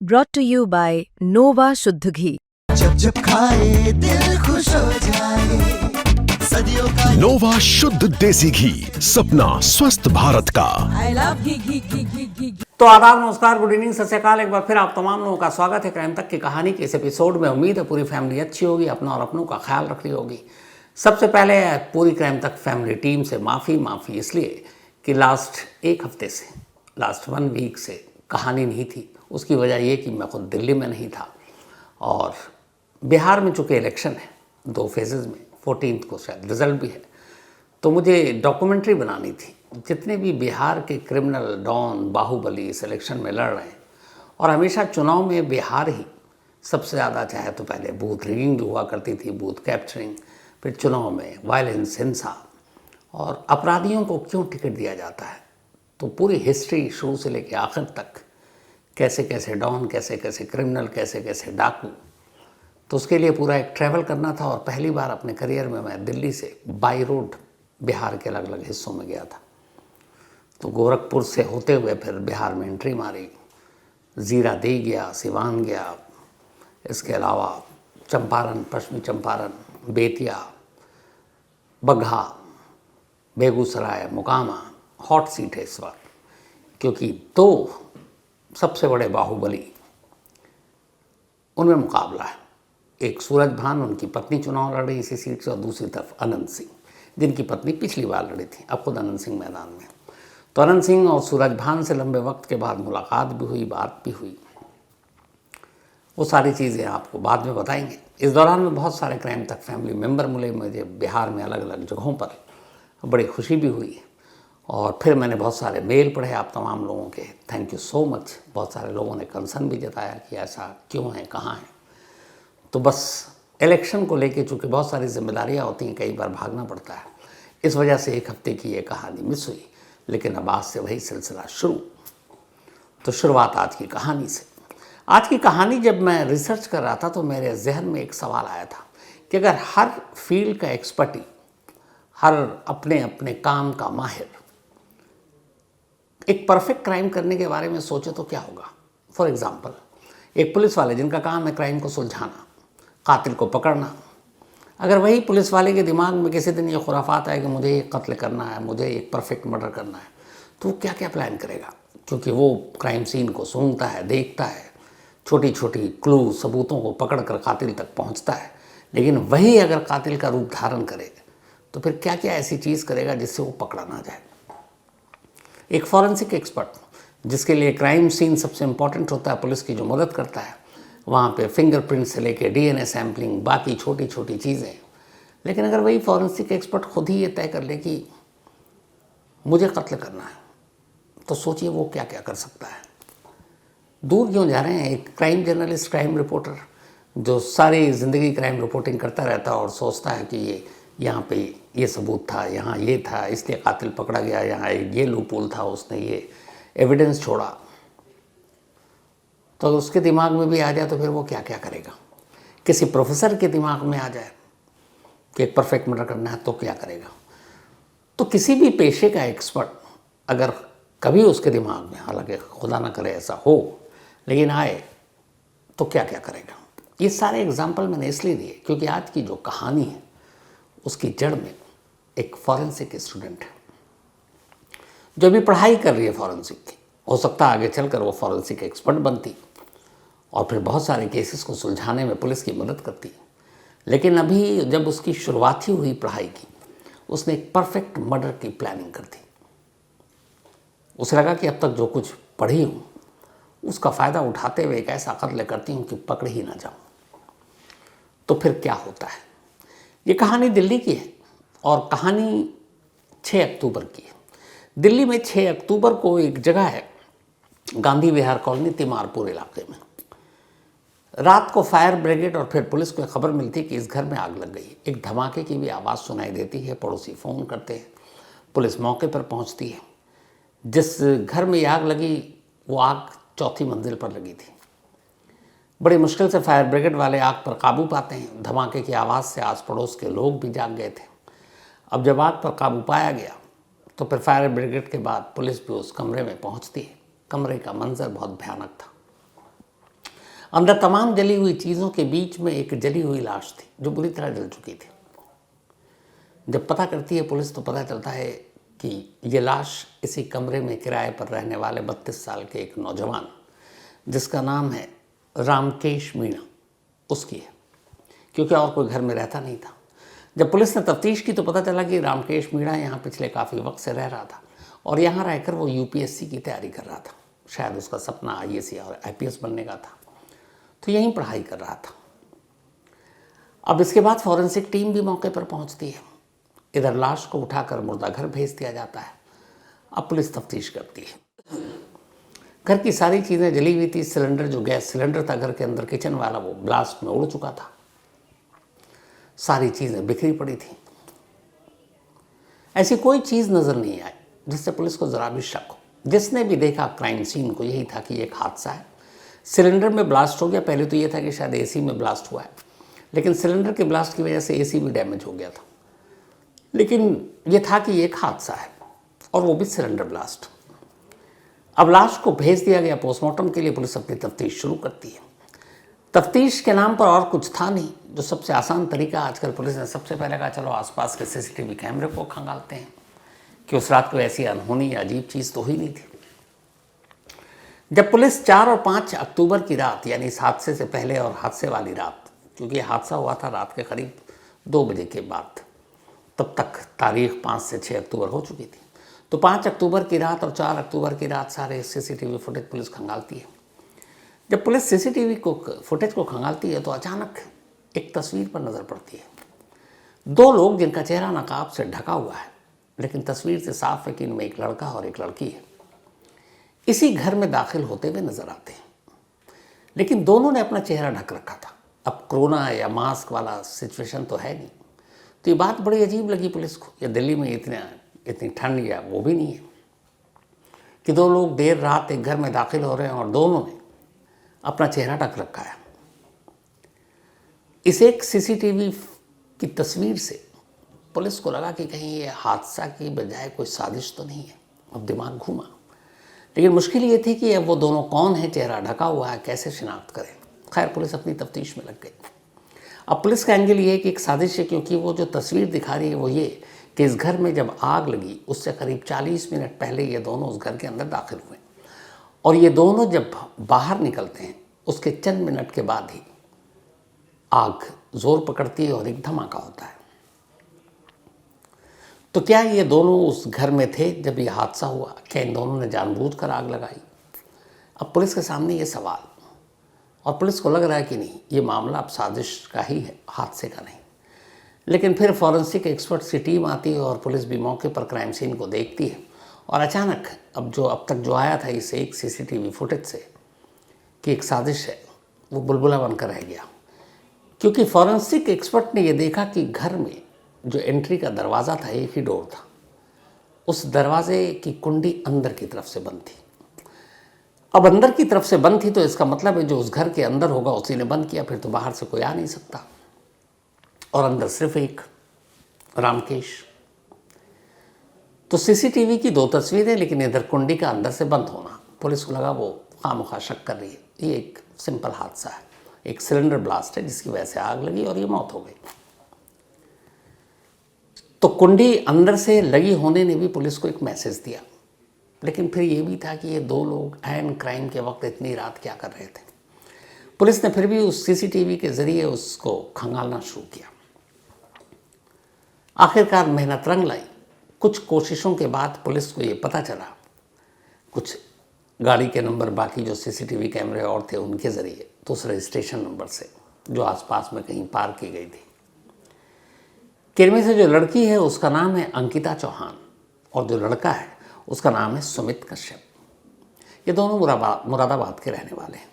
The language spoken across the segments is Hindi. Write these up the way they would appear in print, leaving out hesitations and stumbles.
brought to you by Nova शुद्ध घी। जब जब खाए दिल खुश हो जाए, सदियों का नोवा शुद्ध देसी घी, सपना स्वस्थ भारत का। I love घी। तो आदाब, नमस्कार, गुड इवनिंग, सत श्री अकाल। एक बार फिर आप तमाम लोगों का स्वागत है क्राइम तक की कहानी के इस एपिसोड में। उम्मीद है पूरी फैमिली अच्छी होगी, अपना और अपनों का ख्याल रख रही होगी। सबसे पहले पूरी क्राइम तक फैमिली टीम से माफ़ी इसलिए कि लास्ट एक हफ्ते से, लास्ट 1 वीक से कहानी नहीं थी। उसकी वजह ये कि मैं खुद दिल्ली में नहीं था और बिहार में चूँकि इलेक्शन है 2 फेजेज़ में, 14 को शायद रिज़ल्ट भी है, तो मुझे डॉक्यूमेंट्री बनानी थी। जितने भी बिहार के क्रिमिनल डॉन बाहुबली इस इलेक्शन में लड़ रहे हैं, और हमेशा चुनाव में बिहार ही सबसे ज़्यादा, चाहे तो पहले बूथ रिगिंग भी हुआ करती थी, बूथ कैप्चरिंग, फिर चुनाव में वायलेंस, हिंसा, और अपराधियों को क्यों टिकट दिया जाता है। तो पूरी हिस्ट्री शुरू से लेकर आखिर तक, कैसे कैसे डॉन, कैसे कैसे क्रिमिनल, कैसे कैसे डाकू, तो उसके लिए पूरा एक ट्रैवल करना था। और पहली बार अपने करियर में मैं दिल्ली से बाई रोड बिहार के अलग अलग हिस्सों में गया था। तो गोरखपुर से होते हुए फिर बिहार में एंट्री मारी, जीरादेई गया, सिवान गया, इसके अलावा चंपारण, पश्चिमी चंपारण, बेतिया, बगहा, बेगूसराय, मोकामा हॉट सीट है इस बार, क्योंकि 2 सबसे बड़े बाहुबली उनमें मुकाबला है। एक सूरज भान, उनकी पत्नी चुनाव लड़ रही इसी सीट से, और दूसरी तरफ अनंत सिंह, जिनकी पत्नी पिछली बार लड़ी थी, अब खुद अनंत सिंह मैदान में। तो अनंत सिंह और सूरज भान से लंबे वक्त के बाद मुलाकात भी हुई, बात भी हुई। वो सारी चीज़ें आपको बाद में बताएंगे। इस दौरान में बहुत सारे क्राइम तक फैमिली मेम्बर मिले मुझे बिहार में अलग अलग जगहों पर, बड़ी खुशी भी हुई। और फिर मैंने बहुत सारे मेल पढ़े आप तमाम लोगों के, थैंक यू सो मच। बहुत सारे लोगों ने कंसर्न भी जताया कि ऐसा क्यों है, कहाँ है। तो बस इलेक्शन को लेके चूँकि बहुत सारी जिम्मेदारियाँ होती हैं, कई बार भागना पड़ता है, इस वजह से एक हफ्ते की ये कहानी मिस हुई। लेकिन अब आज से वही सिलसिला शुरू। तो शुरुआत आज की कहानी से। आज की कहानी जब मैं रिसर्च कर रहा था तो मेरे जहन में एक सवाल आया था कि अगर हर फील्ड का एक्सपर्ट ही, हर अपने अपने काम का माहिर एक परफेक्ट क्राइम करने के बारे में सोचे तो क्या होगा। फॉर एग्जांपल, एक पुलिस वाले जिनका काम है क्राइम को सुलझाना, कातिल को पकड़ना, अगर वही पुलिस वाले के दिमाग में किसी दिन ये खुराफात है कि मुझे एक कत्ल करना है, मुझे एक परफेक्ट मर्डर करना है, तो वो क्या क्या प्लान करेगा। क्योंकि वो क्राइम सीन को सूंघता है, देखता है, छोटी छोटी क्लू सबूतों को पकड़ कर कातिल तक पहुंचता है। लेकिन वही अगर कातिल का रूप धारण करे तो फिर क्या क्या ऐसी चीज़ करेगा जिससे वो पकड़ा ना जाए। एक फॉरेंसिक एक्सपर्ट, जिसके लिए क्राइम सीन सबसे इम्पॉर्टेंट होता है, पुलिस की जो मदद करता है, वहाँ पे फिंगरप्रिंट से लेके डीएनए सैम्पलिंग, बाकी छोटी छोटी चीज़ें। लेकिन अगर वही फॉरेंसिक एक्सपर्ट खुद ही ये तय कर ले कि मुझे कत्ल करना है, तो सोचिए वो क्या क्या कर सकता है। दूर क्यों जा रहे हैं। एक क्राइम जर्नलिस्ट, क्राइम रिपोर्टर जो सारी ज़िंदगी क्राइम रिपोर्टिंग करता रहता है और सोचता है कि ये यहाँ पे ये सबूत था, यहाँ ये था, इसलिए कातिल पकड़ा गया, यहाँ ये लूपहोल था, उसने ये एविडेंस छोड़ा, तो अगर उसके दिमाग में भी आ जाए तो फिर वो क्या क्या करेगा। किसी प्रोफेसर के दिमाग में आ जाए कि एक परफेक्ट मर्डर करना है तो क्या करेगा। तो किसी भी पेशे का एक्सपर्ट अगर कभी उसके दिमाग में, हालांकि खुदा ना करे ऐसा हो, लेकिन आए तो क्या क्या करेगा। ये सारे एग्जाम्पल मैंने इसलिए दिए क्योंकि आज की जो कहानी है उसकी जड़ में एक फॉरेंसिक स्टूडेंट है जो भी पढ़ाई कर रही है फॉरेंसिक की। हो सकता है आगे चलकर वो फॉरेंसिक एक्सपर्ट बनती और फिर बहुत सारे केसेस को सुलझाने में पुलिस की मदद करती। लेकिन अभी जब उसकी शुरुआत ही हुई पढ़ाई की, उसने एक परफेक्ट मर्डर की प्लानिंग कर दी। उसे लगा कि अब तक जो कुछ पढ़ी हूँ उसका फ़ायदा उठाते हुए एक ऐसा कत्ल करती हूँ कि पकड़ ही ना जाऊँ। तो फिर क्या होता है। ये कहानी दिल्ली की है और कहानी 6 अक्टूबर की है। दिल्ली में 6 अक्टूबर को एक जगह है, गांधी विहार कॉलोनी, तिमारपुर इलाके में। रात को फायर ब्रिगेड और फिर पुलिस को खबर मिलती है कि इस घर में आग लग गई। एक धमाके की भी आवाज़ सुनाई देती है, पड़ोसी फ़ोन करते हैं, पुलिस मौके पर पहुंचती है। जिस घर में आग लगी वो आग 4थी मंजिल पर लगी थी। बड़ी मुश्किल से फायर ब्रिगेड वाले आग पर काबू पाते हैं। धमाके की आवाज़ से आस पड़ोस के लोग भी जाग गए थे। अब जब आग पर काबू पाया गया तो फिर फायर ब्रिगेड के बाद पुलिस भी उस कमरे में पहुंचती है। कमरे का मंजर बहुत भयानक था। अंदर तमाम जली हुई चीज़ों के बीच में एक जली हुई लाश थी जो बुरी तरह जल चुकी थी। जब पता करती है पुलिस तो पता चलता है कि ये लाश इसी कमरे में किराए पर रहने वाले 32 साल के एक नौजवान जिसका नाम है रामकेश मीणा उसकी है, क्योंकि और कोई घर में रहता नहीं था। जब पुलिस ने तफ्तीश की तो पता चला कि रामकेश मीणा यहाँ पिछले काफ़ी वक्त से रह रहा था और यहाँ रहकर वो यूपीएससी की तैयारी कर रहा था। शायद उसका सपना आईएएस और आईपीएस बनने का था, तो यहीं पढ़ाई कर रहा था। अब इसके बाद फॉरेंसिक टीम भी मौके पर पहुंचती है। इधर लाश को उठाकर मुर्दा घर भेज दिया जाता है। अब पुलिस तफ्तीश करती है। घर की सारी चीज़ें जली हुई थी। सिलेंडर, जो गैस सिलेंडर था घर के अंदर किचन वाला, वो ब्लास्ट में उड़ चुका था। सारी चीज़ें बिखरी पड़ी थी। ऐसी कोई चीज़ नज़र नहीं आई जिससे पुलिस को ज़रा भी शक हो। जिसने भी देखा क्राइम सीन को यही था कि एक हादसा है, सिलेंडर में ब्लास्ट हो गया। पहले तो ये था कि शायद एसी में ब्लास्ट हुआ है, लेकिन सिलेंडर के ब्लास्ट की वजह से एसी भी डैमेज हो गया था। लेकिन ये था कि एक हादसा है और वो भी सिलेंडर ब्लास्ट। अब लाश को भेज दिया गया पोस्टमार्टम के लिए। पुलिस अपनी तफ्तीश शुरू करती है। तफ्तीश के नाम पर और कुछ था नहीं। जो सबसे आसान तरीका आजकल पुलिस ने सबसे पहले कहा, चलो आसपास के सीसीटीवी कैमरे को खंगालते हैं कि उस रात को ऐसी अनहोनी या अजीब चीज़ तो हुई नहीं थी। जब पुलिस 4 और 5 अक्टूबर की रात, यानी इस हादसे से पहले और हादसे वाली रात, क्योंकि हादसा हुआ था रात के करीब 2 बजे के बाद, तब तक तारीख 5 से 6 अक्टूबर हो चुकी थी। तो 5 अक्टूबर की रात और 4 अक्टूबर की रात सारे सीसीटीवी फुटेज पुलिस खंगालती है। जब पुलिस सीसीटीवी फुटेज को खंगालती है तो अचानक एक तस्वीर पर नज़र पड़ती है। 2 लोग जिनका चेहरा नकाब से ढका हुआ है, लेकिन तस्वीर से साफ है कि इनमें एक लड़का और एक लड़की है। इसी घर में दाखिल होते हुए नजर आते हैं, लेकिन दोनों ने अपना चेहरा ढक रखा था। अब कोरोना या मास्क वाला सिचुएशन तो है नहीं, तो ये बात बड़ी अजीब लगी पुलिस को। या दिल्ली में इतनी ठंड या वो भी नहीं है कि 2 लोग देर रात एक घर में दाखिल हो रहे हैं और दोनों ने अपना चेहरा ढक रखा है। इस एक सीसीटीवी की तस्वीर से पुलिस को लगा कि कहीं ये हादसा की बजाय कोई साजिश तो नहीं है। अब दिमाग घूमा, लेकिन मुश्किल ये थी कि अब वो दोनों कौन है, चेहरा ढका हुआ है, कैसे शिनाख्त करें। खैर पुलिस अपनी तफ्तीश में लग गई। अब पुलिस का एंगल ये है कि एक साजिश है, क्योंकि वो जो तस्वीर दिखा रही है वो ये कि इस घर में जब आग लगी उससे करीब 40 मिनट पहले ये दोनों उस घर के अंदर दाखिल हुए और ये दोनों जब बाहर निकलते हैं उसके चंद मिनट के बाद ही आग जोर पकड़ती है और एक धमाका होता है। तो क्या ये दोनों उस घर में थे जब ये हादसा हुआ? क्या इन दोनों ने जानबूझकर आग लगाई? अब पुलिस के सामने ये सवाल, और पुलिस को लग रहा है कि नहीं, ये मामला अब साजिश का ही है, हादसे का नहीं। लेकिन फिर फॉरेंसिक एक्सपर्ट्स की टीम आती है और पुलिस भी मौके पर क्राइम सीन को देखती है और अचानक अब तक जो आया था इस एक सीसीटीवी फुटेज से कि एक साजिश है, वो बुलबुला बनकर रह गया। क्योंकि फॉरेंसिक एक्सपर्ट ने ये देखा कि घर में जो एंट्री का दरवाज़ा था, एक ही डोर था, उस दरवाजे की कुंडी अंदर की तरफ से बंद थी। अब अंदर की तरफ से बंद थी तो इसका मतलब है जो उस घर के अंदर होगा उसी ने बंद किया, फिर तो बाहर से कोई आ नहीं सकता। और अंदर सिर्फ एक रामकेश। तो सीसीटीवी की 2 तस्वीरें, लेकिन इधर कुंडी का अंदर से बंद होना। पुलिस को लगा वो खामखा शक कर रही है, ये एक सिंपल हादसा है, एक सिलेंडर ब्लास्ट है जिसकी वजह से आग लगी और ये मौत हो गई। तो कुंडी अंदर से लगी होने ने भी पुलिस को एक मैसेज दिया, लेकिन फिर ये भी था कि ये 2 लोग ऐन क्राइम के वक्त इतनी रात क्या कर रहे थे। पुलिस ने फिर भी उस सीसीटीवी के जरिए उसको खंगालना शुरू किया। आखिरकार मेहनत रंग लाई। कुछ कोशिशों के बाद पुलिस को ये पता चला, कुछ गाड़ी के नंबर बाकी जो सीसीटीवी कैमरे और थे उनके ज़रिए, दूसरे स्टेशन नंबर से जो आसपास में कहीं पार की गई थी, कि इनमें से जो लड़की है उसका नाम है अंकिता चौहान और जो लड़का है उसका नाम है सुमित कश्यप। ये दोनों मुरादाबाद के रहने वाले हैं।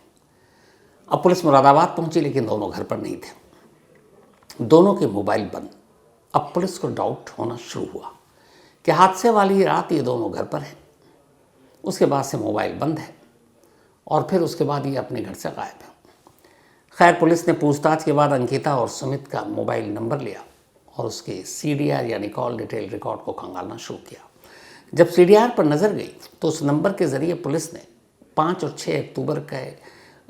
अब पुलिस मुरादाबाद पहुंची, लेकिन दोनों घर पर नहीं थे। दोनों के मोबाइल बंद। अब पुलिस को डाउट होना शुरू हुआ कि हादसे वाली रात ये दोनों घर पर हैं, उसके बाद से मोबाइल बंद है और फिर उसके बाद ये अपने घर से गायब है। खैर पुलिस ने पूछताछ के बाद अंकिता और सुमित का मोबाइल नंबर लिया और उसके CDR यानी कॉल डिटेल रिकॉर्ड को खंगालना शुरू किया। जब CDR पर नज़र गई तो उस नंबर के ज़रिए पुलिस ने 5 और 6 अक्टूबर के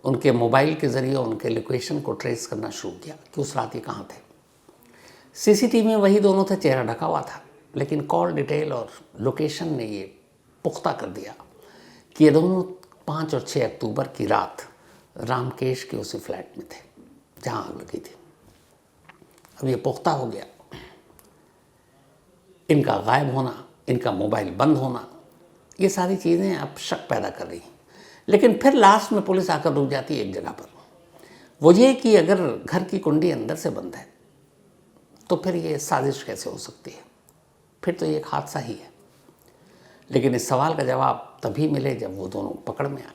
उनके मोबाइल के ज़रिए उनके लोकेशन को ट्रेस करना शुरू किया कि उस रात ये कहाँ थे। सीसीटीवी में वही दोनों थे, चेहरा ढका हुआ था, लेकिन कॉल डिटेल और लोकेशन ने ये पुख्ता कर दिया कि ये दोनों 5 और 6 अक्टूबर की रात रामकेश के उसी फ्लैट में थे जहाँ आग लगी थी। अब ये पुख्ता हो गया, इनका गायब होना, इनका मोबाइल बंद होना, ये सारी चीज़ें अब शक पैदा कर रही हैं। लेकिन फिर लास्ट में पुलिस आकर रुक जाती है एक जगह पर, वो ये कि अगर घर की कुंडी अंदर से बंद है तो फिर ये साजिश कैसे हो सकती है, फिर तो ये एक हादसा ही है। लेकिन इस सवाल का जवाब तभी मिले जब वो दोनों पकड़ में आए।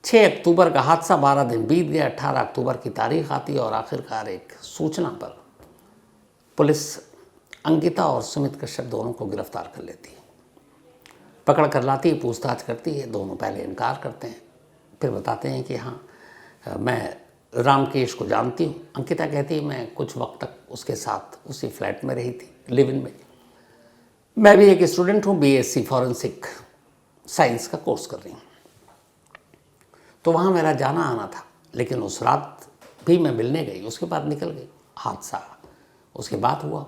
6 अक्टूबर का हादसा, 12 दिन बीत गया, 18 अक्टूबर की तारीख आती है और आखिरकार एक सूचना पर पुलिस अंकिता और सुमित कश्यप दोनों को गिरफ्तार कर लेती है। पकड़ कर लाती है, पूछताछ करती है। दोनों पहले इनकार करते हैं, फिर बताते हैं कि हाँ मैं रामकेश को जानती हूँ। अंकिता कहती है मैं कुछ वक्त तक उसके साथ उसी फ्लैट में रही थी, लिव इन में। मैं भी एक स्टूडेंट हूँ, बीएससी फॉरेंसिक साइंस का कोर्स कर रही हूँ, तो वहाँ मेरा जाना आना था। लेकिन उस रात भी मैं मिलने गई, उसके बाद निकल गई। हादसा उसके बाद हुआ।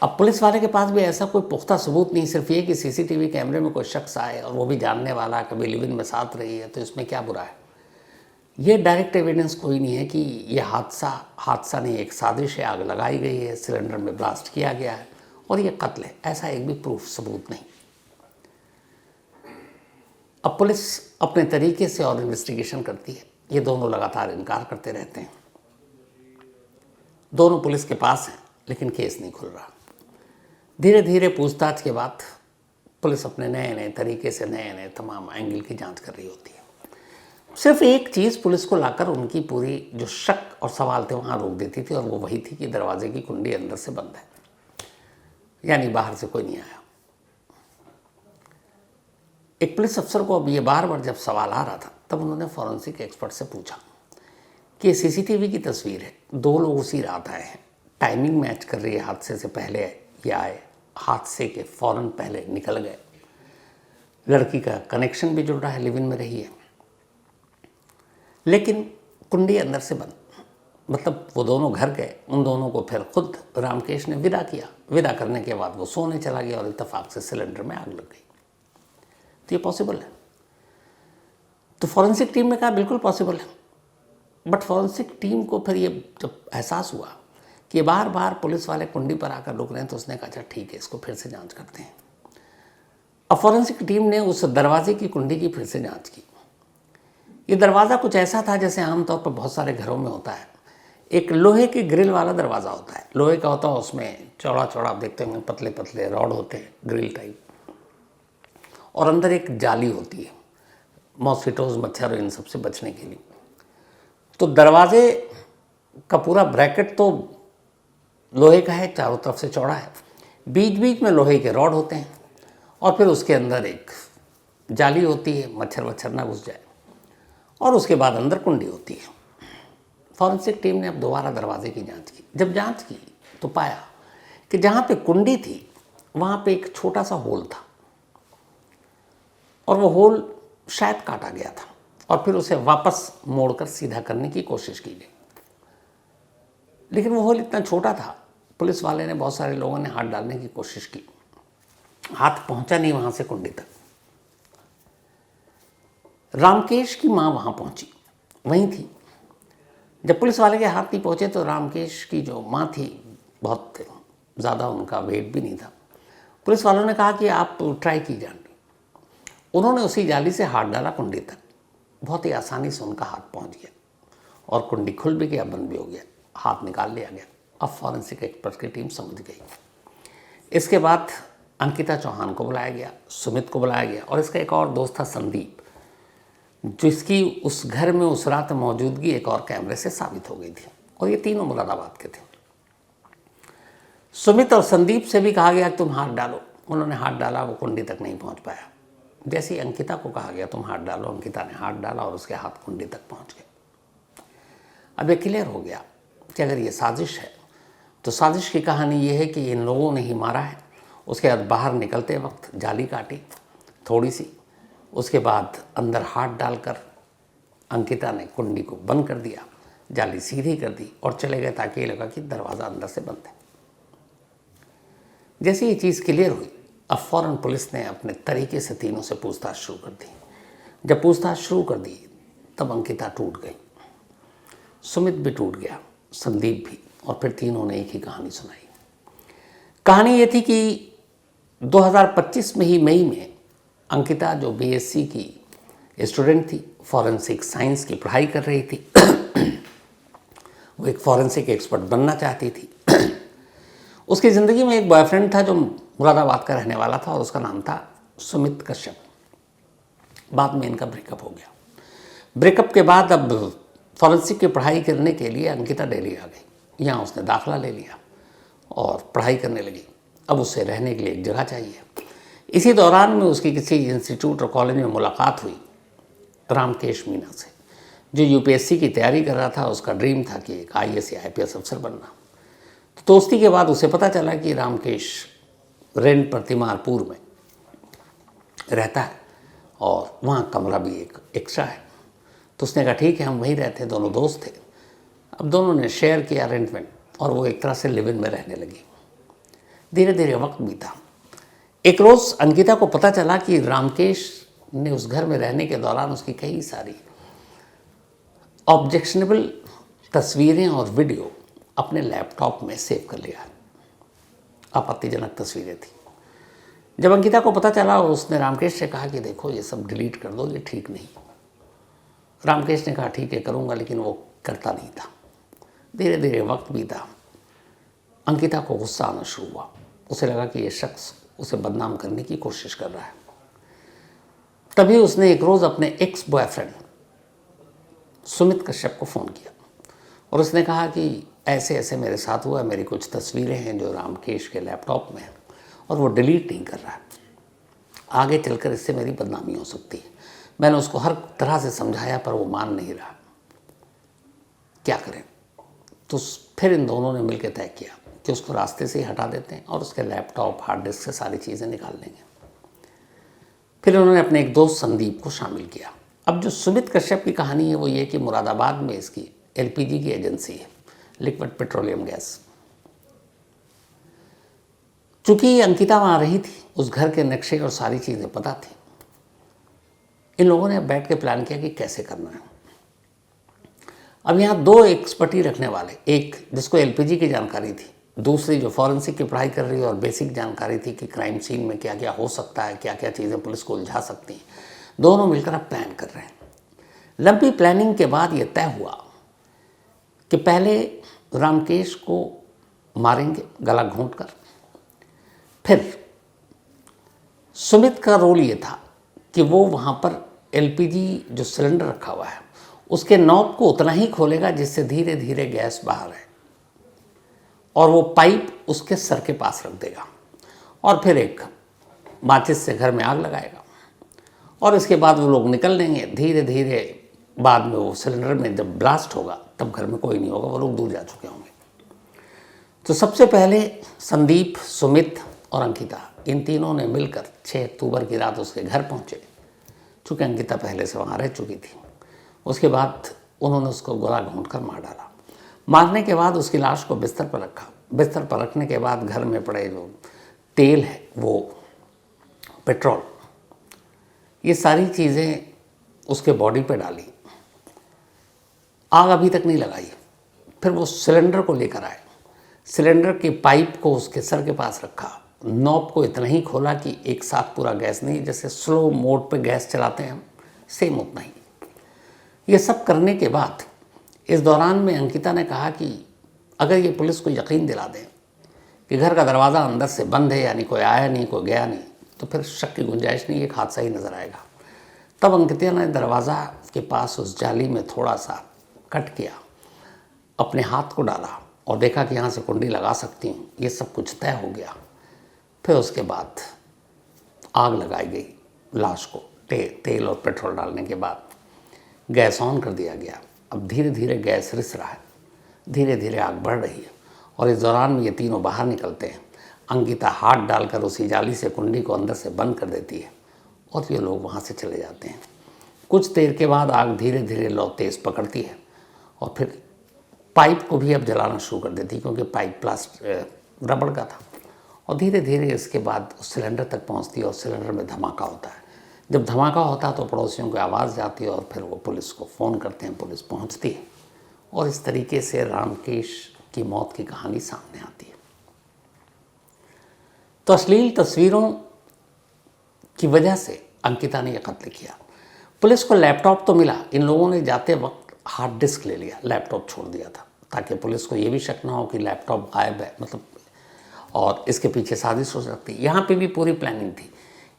अब पुलिस वाले के पास भी ऐसा कोई पुख्ता सबूत नहीं, सिर्फ ये कि सीसीटीवी कैमरे में कोई शख्स आए और वो भी जानने वाला, कभी लिव इन में साथ रही है, तो इसमें क्या बुरा है। ये डायरेक्ट एविडेंस कोई नहीं है कि ये हादसा नहीं, एक साजिश है, आग लगाई गई है, सिलेंडर में ब्लास्ट किया गया है और ये कत्ल है, ऐसा एक भी प्रूफ सबूत नहीं। अब पुलिस अपने तरीके से और इन्वेस्टिगेशन करती है। ये दोनों लगातार इनकार करते रहते हैं। दोनों पुलिस के पास हैं, लेकिन केस नहीं खुल रहा। धीरे धीरे पूछताछ के बाद पुलिस अपने नए नए तरीके से नए तमाम एंगल की जांच कर रही होती है। सिर्फ एक चीज़ पुलिस को लाकर उनकी पूरी जो शक और सवाल थे वहाँ रोक देती थी, और वो वही थी कि दरवाजे की कुंडी अंदर से बंद है, यानी बाहर से कोई नहीं आया। एक पुलिस अफसर को अब ये बार बार जब सवाल आ रहा था, तब उन्होंने फॉरेंसिक एक्सपर्ट से पूछा कि सीसीटीवी की तस्वीर है, 2 लोग उसी रात आए हैं, टाइमिंग मैच कर रही है, हादसे से पहले ये आए, हादसे के फ़ौरन पहले निकल गए, लड़की का कनेक्शन भी जुड़ रहा है, लिव इन में रही है, लेकिन कुंडी अंदर से बंद। मतलब वो दोनों घर गए, उन दोनों को फिर खुद रामकेश ने विदा किया। विदा करने के बाद वो सोने चला गया और इत्तेफाक से सिलेंडर में आग लग गई। तो ये पॉसिबल है। तो फॉरेंसिक टीम ने कहा बिल्कुल पॉसिबल है। बट फॉरेंसिक टीम को फिर ये जब एहसास हुआ कि बार बार पुलिस वाले कुंडी पर आकर रुक रहे हैं, तो उसने कहा अच्छा ठीक है, इसको फिर से जांच करते हैं। अब फॉरेंसिक टीम ने उस दरवाजे की कुंडी की फिर से जांच की। ये दरवाज़ा कुछ ऐसा था जैसे आमतौर पर बहुत सारे घरों में होता है, एक लोहे के ग्रिल वाला दरवाज़ा होता है, लोहे का होता है, उसमें चौड़ा चौड़ा आप देखते होंगे, पतले पतले रॉड होते हैं, ग्रिल टाइप, और अंदर एक जाली होती है मॉस्किटोज, मच्छर, इन सब से बचने के लिए। तो दरवाजे का पूरा ब्रैकेट तो लोहे का है, चारों तरफ से चौड़ा है, बीच बीच में लोहे के रॉड होते हैं, और फिर उसके अंदर एक जाली होती है, मच्छर वच्छर ना घुस जाए, और उसके बाद अंदर कुंडी होती है। फॉरेंसिक टीम ने अब दोबारा दरवाजे की जांच की। जब जांच की तो पाया कि जहाँ पे कुंडी थी वहाँ पे एक छोटा सा होल था, और वो होल शायद काटा गया था, और फिर उसे वापस मोड़कर सीधा करने की कोशिश की गई। लेकिन वो होल इतना छोटा था, पुलिस वाले ने, बहुत सारे लोगों ने हाथ डालने की कोशिश की, हाथ पहुंचा नहीं वहाँ से कुंडी तक। रामकेश की माँ वहाँ पहुँची, वहीं थी। जब पुलिस वाले के हाथ नहीं पहुँचे तो रामकेश की जो माँ थी, बहुत ज़्यादा उनका वेट भी नहीं था। पुलिस वालों ने कहा कि आप ट्राई कीजिए। उन्होंने उसी जाली से हाथ डाला कुंडी तक, बहुत ही आसानी से उनका हाथ पहुँच गया, और कुंडी खुल भी गया, बंद भी हो गया, हाथ निकाल लिया गया। अब फॉरेंसिक एक्सपर्ट की टीम समझ गई। इसके बाद अंकिता चौहान को बुलाया गया, सुमित को बुलाया गया, और इसका एक और दोस्त था संदीप, जिसकी उस घर में उस रात मौजूदगी एक और कैमरे से साबित हो गई थी, और ये तीनों मुरादाबाद के थे। सुमित और संदीप से भी कहा गया कि तुम हाथ डालो। उन्होंने हाथ डाला, वो कुंडी तक नहीं पहुंच पाया। जैसे ही अंकिता को कहा गया तुम हाथ डालो, अंकिता ने हाथ डाला और उसके हाथ कुंडी तक पहुंच गए। अब ये क्लियर हो गया कि अगर ये साजिश है तो साजिश की कहानी ये है कि इन लोगों ने ही मारा है। उसके बाद बाहर निकलते वक्त जाली काटी थोड़ी सी, उसके बाद अंदर हाथ डालकर अंकिता ने कुंडी को बंद कर दिया, जाली सीधी कर दी और चले गए ताकि ये लगा कि दरवाज़ा अंदर से बंद है। जैसे ये चीज़ क्लियर हुई, अब फौरन पुलिस ने अपने तरीके से तीनों से पूछताछ शुरू कर दी। जब पूछताछ शुरू कर दी तब अंकिता टूट गई, सुमित भी टूट गया, संदीप भी, और फिर तीनों ने एक ही कहानी सुनाई। कहानी ये थी कि 2025 में ही मई में अंकिता, जो बीएससी की स्टूडेंट थी, फॉरेंसिक साइंस की पढ़ाई कर रही थी, वो एक फॉरेंसिक एक्सपर्ट बनना चाहती थी। उसकी ज़िंदगी में एक बॉयफ्रेंड था जो मुरादाबाद का रहने वाला था और उसका नाम था सुमित कश्यप। बाद में इनका ब्रेकअप हो गया। ब्रेकअप के बाद अब फॉरेंसिक की पढ़ाई करने के लिए अंकिता दिल्ली आ गई। यहाँ उसने दाखिला ले लिया और पढ़ाई करने लगी। अब उसे रहने के लिए एक जगह चाहिए। इसी दौरान में उसकी किसी इंस्टीट्यूट और कॉलेज में मुलाकात हुई रामकेश मीना से, जो यूपीएससी की तैयारी कर रहा था। उसका ड्रीम था कि एक आईएएस या आईपीएस अफसर बनना। तो दोस्ती के बाद उसे पता चला कि रामकेश रेंट पर तिमारपुर में रहता है और वहाँ कमरा भी एक एक्स्ट्रा है। तो उसने कहा ठीक है, हम वहीं रहते हैं, दोनों दोस्त थे। अब दोनों ने शेयर किया रेंट में और वो एक तरह से लिव इन में रहने लगी। धीरे धीरे वक्त बीता। एक रोज़ अंकिता को पता चला कि रामकेश ने उस घर में रहने के दौरान उसकी कई सारी ऑब्जेक्शनेबल तस्वीरें और वीडियो अपने लैपटॉप में सेव कर लिया। आपत्तिजनक तस्वीरें थी। जब अंकिता को पता चला, उसने रामकेश से कहा कि देखो ये सब डिलीट कर दो, ये ठीक नहीं। रामकेश ने कहा ठीक है करूँगा, लेकिन वो करता नहीं था। धीरे धीरे वक्त बीता। अंकिता को गुस्सा आना शुरू हुआ। उसे लगा कि ये शख्स उसे बदनाम करने की कोशिश कर रहा है। तभी उसने एक रोज़ अपने एक्स बॉयफ्रेंड सुमित कश्यप को फ़ोन किया और उसने कहा कि ऐसे ऐसे मेरे साथ हुआ, मेरी कुछ तस्वीरें हैं जो रामकेश के लैपटॉप में हैं और वो डिलीट नहीं कर रहा है। आगे चलकर इससे मेरी बदनामी हो सकती है। मैंने उसको हर तरह से समझाया पर वो मान नहीं रहा। क्या करें? तो फिर इन दोनों ने मिलकर तय किया कि उसको रास्ते से ही हटा देते हैं और उसके लैपटॉप, हार्ड डिस्क से सारी चीज़ें निकाल लेंगे। फिर उन्होंने अपने एक दोस्त संदीप को शामिल किया। अब जो सुमित कश्यप की कहानी है वो ये कि मुरादाबाद में इसकी एलपीजी की एजेंसी है, लिक्विड पेट्रोलियम गैस। चूंकि अंकिता वहाँ रही थी, उस घर के नक्शे और सारी चीज़ें पता थी। इन लोगों ने बैठ के प्लान किया कि कैसे करना है। अब यहाँ दो एक्सपर्टी रखने वाले, एक जिसको एलपीजी की जानकारी थी, दूसरी जो फॉरेंसिक की पढ़ाई कर रही है और बेसिक जानकारी थी कि क्राइम सीन में क्या क्या हो सकता है, क्या क्या चीज़ें पुलिस को उलझा सकती हैं। दोनों मिलकर अब प्लान कर रहे हैं। लंबी प्लानिंग के बाद ये तय हुआ कि पहले रामकेश को मारेंगे गला घोंटकर। फिर सुमित का रोल ये था कि वो वहाँ पर एलपीजी जो सिलेंडर रखा हुआ है उसके नॉब को उतना ही खोलेगा जिससे धीरे धीरे गैस बाहर है, और वो पाइप उसके सर के पास रख देगा और फिर एक माचिस से घर में आग लगाएगा और इसके बाद वो लोग निकल लेंगे। धीरे धीरे बाद में वो सिलेंडर में जब ब्लास्ट होगा तब घर में कोई नहीं होगा, वो लोग दूर जा चुके होंगे। तो सबसे पहले संदीप, सुमित और अंकिता, इन तीनों ने मिलकर 6 अक्टूबर की रात उसके घर पहुंचे। चूँकि अंकिता पहले से वहाँ रह चुकी थी। उसके बाद उन्होंने उसको गला घोंटकर मार डाला। मारने के बाद उसकी लाश को बिस्तर पर रखा। बिस्तर पर रखने के बाद घर में पड़े जो तेल है, वो पेट्रोल, ये सारी चीज़ें उसके बॉडी पे डाली। आग अभी तक नहीं लगाई। फिर वो सिलेंडर को लेकर आए। सिलेंडर के पाइप को उसके सर के पास रखा। नॉब को इतना ही खोला कि एक साथ पूरा गैस नहीं, जैसे स्लो मोड पे गैस चलाते हैं हम, सेम उतना ही। ये सब करने के बाद इस दौरान में अंकिता ने कहा कि अगर ये पुलिस को यकीन दिला दें कि घर का दरवाज़ा अंदर से बंद है, यानी कोई आया नहीं, कोई गया नहीं, तो फिर शक की गुंजाइश नहीं, एक हादसा ही नज़र आएगा। तब अंकिता ने दरवाज़ा के पास उस जाली में थोड़ा सा कट किया, अपने हाथ को डाला और देखा कि यहाँ से कुंडी लगा सकती हूँ। ये सब कुछ तय हो गया। फिर उसके बाद आग लगाई गई लाश को। तेल और पेट्रोल डालने के बाद गैस ऑन कर दिया गया। अब धीरे धीरे गैस रिस रहा है, धीरे धीरे आग बढ़ रही है और इस दौरान में ये तीनों बाहर निकलते हैं। अंकिता हाथ डालकर उसी जाली से कुंडी को अंदर से बंद कर देती है। और ये लोग वहाँ से चले जाते हैं। कुछ देर के बाद आग धीरे धीरे लौ तेज़ पकड़ती है और फिर पाइप को भी अब जलाना शुरू कर देती है, क्योंकि पाइप रबड़ का था। और धीरे धीरे इसके बाद उस सिलेंडर तक पहुँचती है और सिलेंडर में धमाका होता है। जब धमाका होता है तो पड़ोसियों को आवाज़ जाती है और फिर वो पुलिस को फ़ोन करते हैं, पुलिस पहुँचती है और इस तरीके से रामकेश की मौत की कहानी सामने आती है। तो अश्लील तस्वीरों की वजह से अंकिता ने यह कत्ल किया। पुलिस को लैपटॉप तो मिला, इन लोगों ने जाते वक्त हार्ड डिस्क ले लिया, लैपटॉप छोड़ दिया था, ताकि पुलिस को ये भी शक ना हो कि लैपटॉप गायब है, मतलब, और इसके पीछे साजिश हो सकती है। यहाँ पे भी पूरी प्लानिंग थी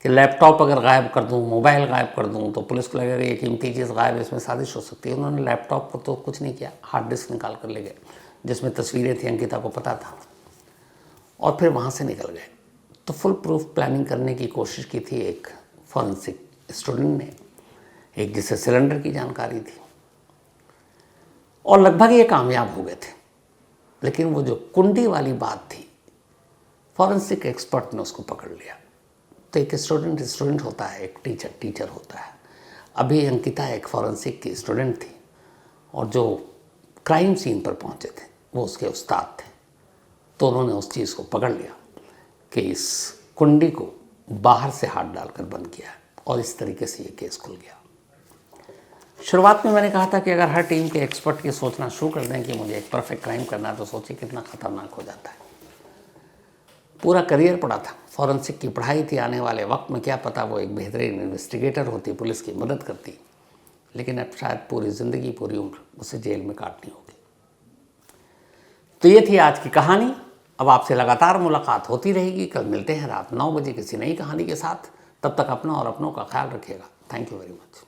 कि लैपटॉप अगर गायब कर दूँ, मोबाइल गायब कर दूँ, तो पुलिस को लगेगा ये कीमती चीज़ गायब है, इसमें साजिश हो सकती है। उन्होंने लैपटॉप को तो कुछ नहीं किया, हार्ड डिस्क निकाल कर ले गए जिसमें तस्वीरें थी, अंकिता को पता था, और फिर वहाँ से निकल गए। तो फुल प्रूफ प्लानिंग करने की कोशिश की थी एक फॉरेंसिक स्टूडेंट ने, एक जिसे सिलेंडर की जानकारी थी, और लगभग ये कामयाब हो गए थे। लेकिन वो जो कुंडी वाली बात थी, फॉरेंसिक एक्सपर्ट ने उसको पकड़ लिया। तो एक स्टूडेंट होता है, एक टीचर होता है। अभी अंकिता एक फॉरेंसिक की स्टूडेंट थी और जो क्राइम सीन पर पहुंचे थे वो उसके उस्ताद थे। तो उन्होंने उस चीज़ को पकड़ लिया कि इस कुंडी को बाहर से हाथ डालकर बंद किया और इस तरीके से ये केस खुल गया। शुरुआत में मैंने कहा था कि अगर हर टीम के एक्सपर्ट ये सोचना शुरू कर दें कि मुझे एक परफेक्ट क्राइम करना है, तो सोचिए कितना ख़तरनाक हो जाता है। पूरा करियर पड़ा था, फॉरेंसिक की पढ़ाई थी, आने वाले वक्त में क्या पता वो एक बेहतरीन इन्वेस्टिगेटर होती, पुलिस की मदद करती, लेकिन अब शायद पूरी ज़िंदगी, पूरी उम्र उसे जेल में काटनी होगी। तो ये थी आज की कहानी। अब आपसे लगातार मुलाकात होती रहेगी। कल मिलते हैं रात 9 बजे किसी नई कहानी के साथ। तब तक अपना और अपनों का ख्याल रखिएगा। Thank you very much.